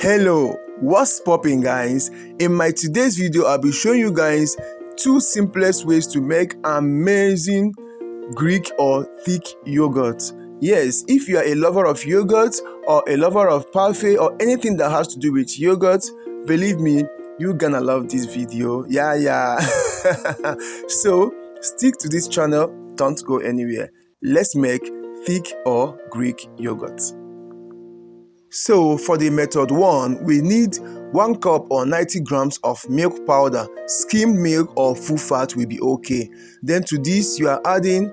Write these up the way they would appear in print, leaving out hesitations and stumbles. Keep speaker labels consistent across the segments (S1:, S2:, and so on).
S1: Hello, what's popping guys? In my today's video, I'll be showing you guys two simplest ways to make amazing Greek or thick yogurt. Yes, if you are a lover of yogurt or a lover of parfait or anything that has to do with yogurt, believe me, you're gonna love this video. Yeah. So stick to this channel, don't go anywhere. Let's make thick or Greek yogurt. So for the method 1, we need 1 cup or 90 grams of milk powder. Skimmed milk or full fat will be okay. Then to this you are adding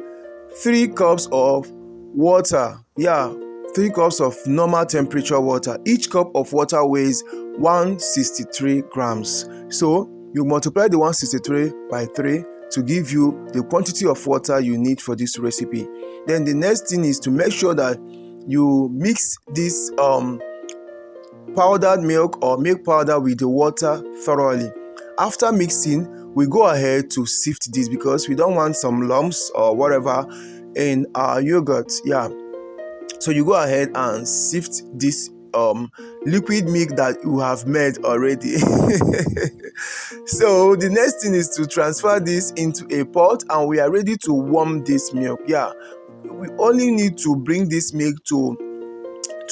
S1: 3 cups of water. 3 cups of normal temperature water. Each cup of water weighs 163 grams. So you multiply the 163 by 3 to give you the quantity of water you need for this recipe. Then the next thing is to make sure that you mix this powdered milk or milk powder with the water thoroughly. After mixing, we go ahead to sift this because we don't want some lumps or whatever in our yogurt. So you go ahead and sift this liquid milk that you have made already. So the next thing is to transfer this into a pot, and we are ready to warm this milk. We only need to bring this milk to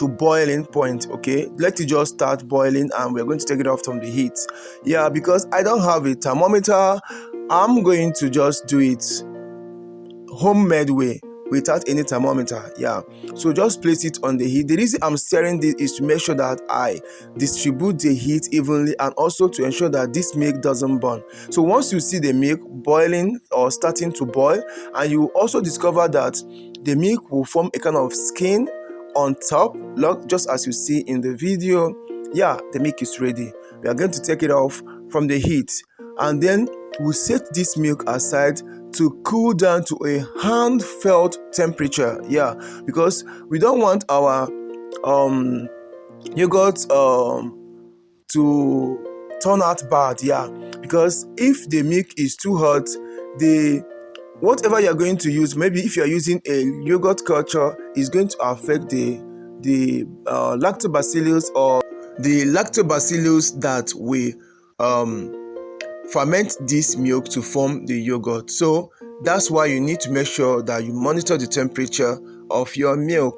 S1: boiling point. Okay, let it just start boiling and we're going to take it off from the heat. Because I don't have a thermometer, I'm going to just do it homemade way without any thermometer. So just place it on the heat. The reason I'm stirring this is to make sure that I distribute the heat evenly and also to ensure that this milk doesn't burn. So once you see the milk boiling or starting to boil, and you also discover that the milk will form a kind of skin on top, just as you see in the video, the milk is ready. We are going to take it off from the heat, and then we'll set this milk aside to cool down to a hand felt temperature. Because we don't want our yogurt to turn out bad. Because if the milk is too hot, whatever you're going to use, maybe if you're using a yogurt culture, is going to affect the lactobacillus or the lactobacillus that will ferment this milk to form the yogurt. So that's why you need to make sure that you monitor the temperature of your milk.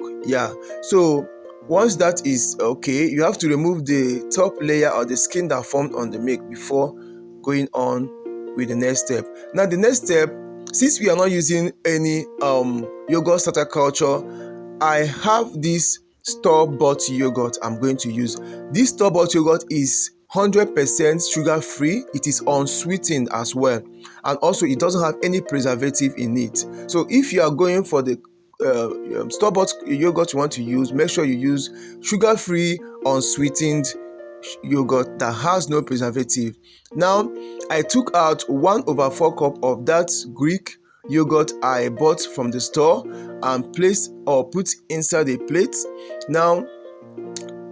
S1: So once that is okay, you have to remove the top layer or the skin that formed on the milk before going on with the next step. Now the next step, since we are not using any yogurt starter culture, I have this store-bought yogurt I'm going to use. This store-bought yogurt is 100% sugar-free. It is unsweetened as well, and also it doesn't have any preservative in it. So if you are going for the store-bought yogurt you want to use, make sure you use sugar-free unsweetened yogurt that has no preservative. Now I took out 1/4 cup of that Greek yogurt I bought from the store and placed or put inside a plate. Now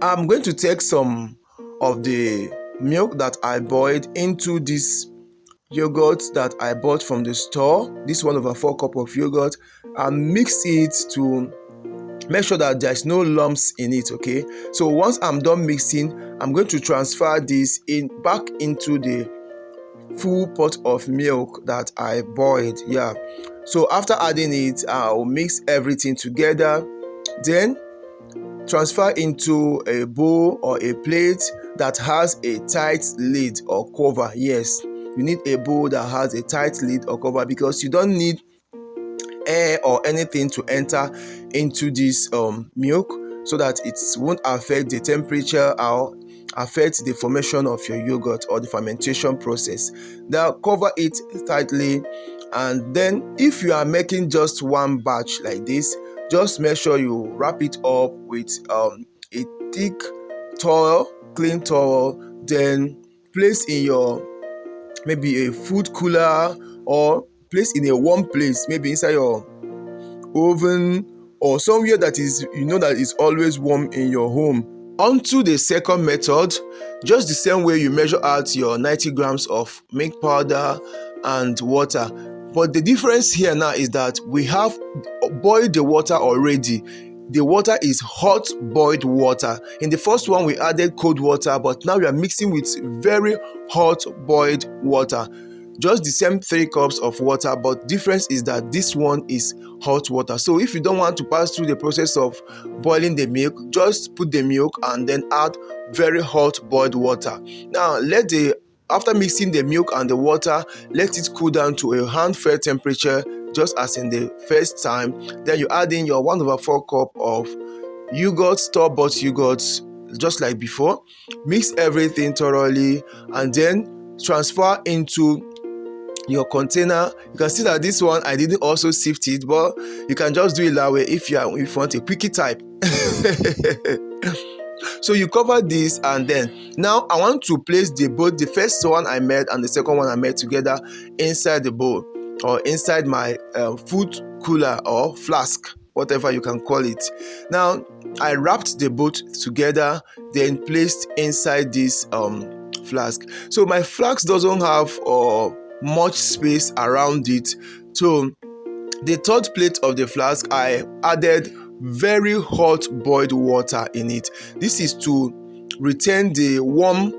S1: I'm going to take some of the milk that I boiled into this yogurt that I bought from the store, this 1/4 cup of yogurt, and mix it to make sure that there's no lumps in it. Okay, so once I'm done mixing, I'm going to transfer this back into the full pot of milk that I boiled. So after adding it, I'll mix everything together, then transfer into a bowl or a plate that has a tight lid or cover. Yes, you need a bowl that has a tight lid or cover because you don't need air or anything to enter into this milk, so that it won't affect the temperature or affect the formation of your yogurt or the fermentation process. Now cover it tightly, and then if you are making just one batch like this, just make sure you wrap it up with a thick towel, clean towel, then place in your maybe a food cooler or place in a warm place, maybe inside your oven or somewhere that is that is always warm in your home. Onto the second method, just the same way you measure out your 90 grams of milk powder and water, but the difference here now is that we have boiled the water already. the water is hot boiled water. In the first one we added cold water, but now we are mixing with very hot boiled water. Just the same 3 cups of water, but difference is that this one is hot water. So if you don't want to pass through the process of boiling the milk, just put the milk and then add very hot boiled water. Now after mixing the milk and the water, let it cool down to a hand-fair temperature, just as in the first time. Then you add in your 1/4 cup of yogurt, store-bought yogurt, just like before. Mix everything thoroughly and then transfer into your container. You can see that this one I didn't also sift it, but you can just do it that way if you want a quickie type. So you cover this, and then now I want to place both the first one I made and the second one I made together inside the bowl, or inside my food cooler or flask, whatever you can call it. Now I wrapped the both together, then placed inside this flask. So my flask doesn't have much space around it. So the third plate of the flask, I added very hot boiled water in it. This is to retain the warm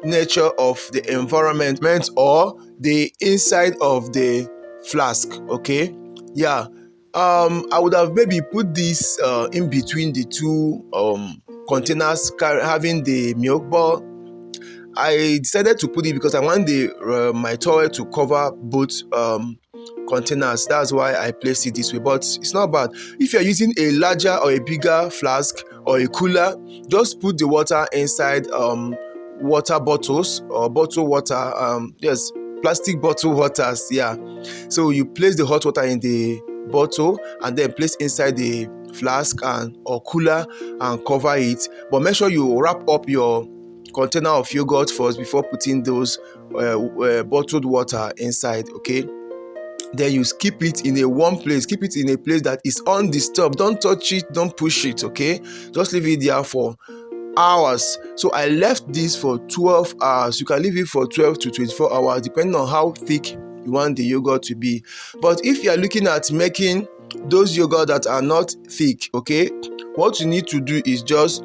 S1: nature of the environment or the inside of the flask. Okay, yeah. I would have maybe put this in between the two containers having the milk, but I decided to put it because I want my towel to cover both containers. That's why I placed it this way, but it's not bad. If you're using a larger or a bigger flask or a cooler, just put the water inside water bottles or bottled water. Yes, plastic bottle waters. Yeah. So you place the hot water in the bottle and then place inside the flask or cooler and cover it. But make sure you wrap up your container of yogurt first before putting those bottled water inside. Okay. Then you keep it in a warm place. Keep it in a place that is undisturbed. Don't touch it, don't push it. Okay, just leave it there for hours. So I left this for 12 hours. You can leave it for 12 to 24 hours depending on how thick you want the yogurt to be. But if you are looking at making those yogurt that are not thick, okay, what you need to do is just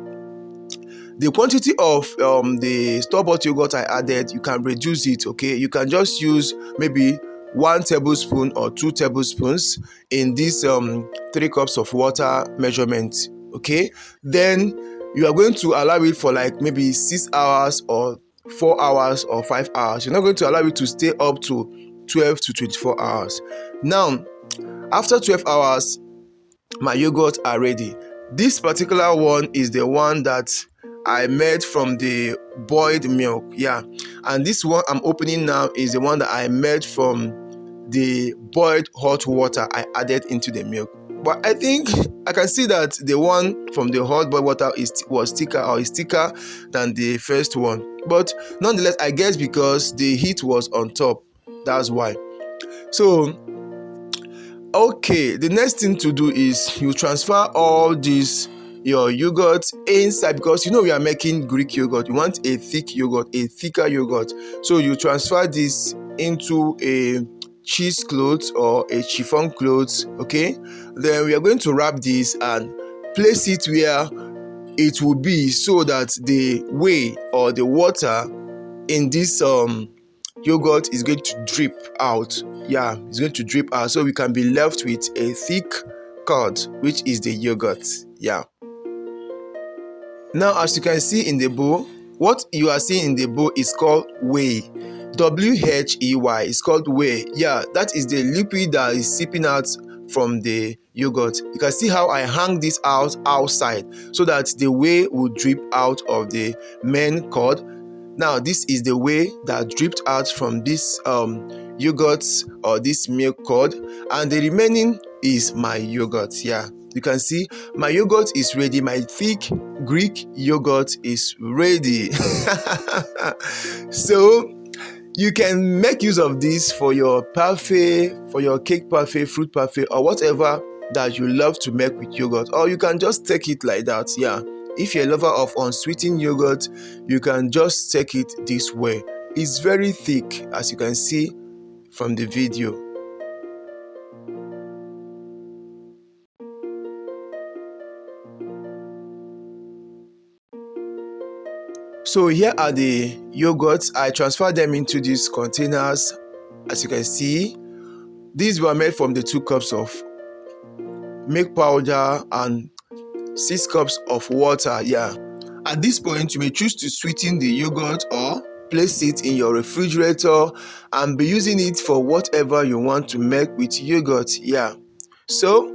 S1: the quantity of the store-bought yogurt I added, you can reduce it. Okay, you can just use maybe 1 tablespoon or 2 tablespoons in this 3 cups of water measurement. Okay, then you are going to allow it for like maybe 6 hours or 4 hours or 5 hours. You're not going to allow it to stay up to 12 to 24 hours. Now, after 12 hours, my yogurt are ready. This particular one is the one that I made from the boiled milk. Yeah, and this one I'm opening now is the one that I made from the boiled hot water I added into the milk. But I think I can see that the one from the hot boiled water is thicker than the first one. But nonetheless, I guess because the heat was on top, that's why. So okay, the next thing to do is you transfer all your yogurt inside, because we are making Greek yogurt. You want a thicker yogurt. So you transfer this into a cheesecloth or a chiffon cloth. Okay, then we are going to wrap this and place it where it will be, so that the whey or the water in this yogurt is going to drip out. Yeah, it's going to drip out, so we can be left with a thick curd, which is the yogurt. Yeah. Now, as you can see in the bowl, what you are seeing in the bowl is called whey. W-H-E-Y. It's called whey. Yeah, that is the liquid that is seeping out from the yogurt. You can see how I hang this outside so that the whey will drip out of the main curd. Now, this is the whey that dripped out from this yogurt or this milk curd, and the remaining is my yogurt. Yeah, you can see my yogurt is ready. My thick Greek yogurt is ready. So you can make use of this for your parfait, for your cake parfait, fruit parfait, or whatever that you love to make with yogurt, or you can just take it like that. Yeah, if you're a lover of unsweetened yogurt, you can just take it this way. It's very thick, as you can see from the video. So here are the yogurts. I transferred them into these containers. As you can see, these were made from the 2 cups of milk powder and 6 cups of water. Yeah. At this point, you may choose to sweeten the yogurt or place it in your refrigerator and be using it for whatever you want to make with yogurt. Yeah. So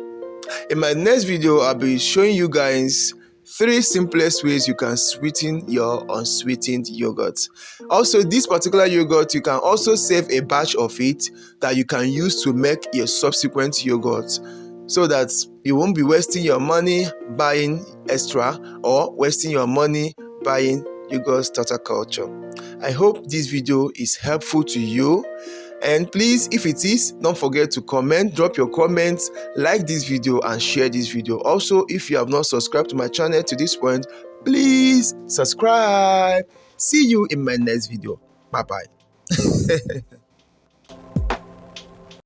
S1: in my next video, I'll be showing you guys 3 simplest ways you can sweeten your unsweetened yogurt. Also, this particular yogurt, you can also save a batch of it that you can use to make your subsequent yogurt, so that you won't be wasting your money buying extra or wasting your money buying yogurt starter culture. I hope this video is helpful to you. And please, if it is, don't forget to comment, drop your comments, like this video and share this video. Also, if you have not subscribed to my channel to this point, please subscribe. See you in my next video. Bye bye.